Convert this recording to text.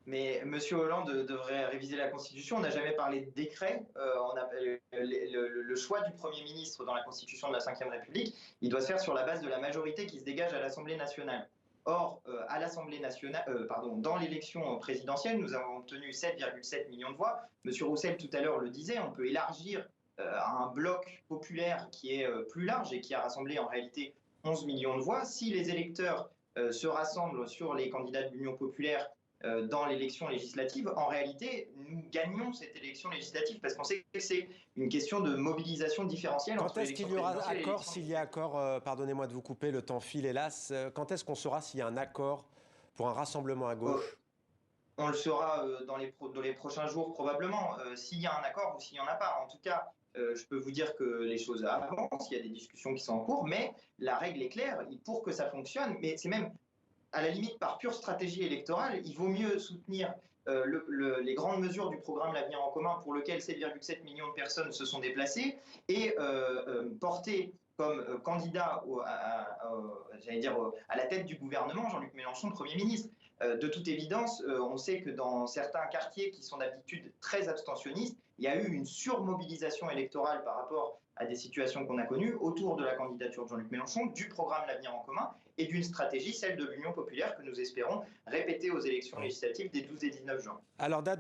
Mais M. Hollande devrait réviser la Constitution. On n'a jamais parlé de décret. Le choix du Premier ministre dans la Constitution de la Ve République, il doit se faire sur la base de la majorité qui se dégage à l'Assemblée nationale. Or, à l'Assemblée nationale, dans l'élection présidentielle, nous avons obtenu 7,7 millions de voix. M. Roussel, tout à l'heure, le disait, on peut élargir à un bloc populaire qui est plus large et qui a rassemblé en réalité 11 millions de voix. Si les électeurs se rassemblent sur les candidats de l'Union populaire dans l'élection législative, en réalité, nous gagnons cette élection législative parce qu'on sait que c'est une question de mobilisation différentielle Quand entre est-ce l'élection qu'il y aura présidentielle et accord, l'élection s'il y a législative. accord, pardonnez-moi de vous couper, le temps file hélas, quand est-ce qu'on saura s'il y a un accord pour un rassemblement à Euh, gauche? on le saura dans les prochains jours probablement, s'il y a un accord ou s'il n'y en a pas. En tout cas, je peux vous dire que les choses avancent, il y a des discussions qui sont en cours, mais la règle est claire, pour que ça fonctionne, mais c'est même à la limite, par pure stratégie électorale, il vaut mieux soutenir les grandes mesures du programme L'Avenir en commun pour lequel 7,7 millions de personnes se sont déplacées et porter comme candidat à la tête du gouvernement Jean-Luc Mélenchon, Premier ministre. De toute évidence, on sait que dans certains quartiers qui sont d'habitude très abstentionnistes, il y a eu une surmobilisation électorale par rapport à des situations qu'on a connues autour de la candidature de Jean-Luc Mélenchon, du programme L'Avenir en commun et d'une stratégie, celle de l'Union populaire, que nous espérons répéter aux élections législatives des 12 et 19 juin. Alors,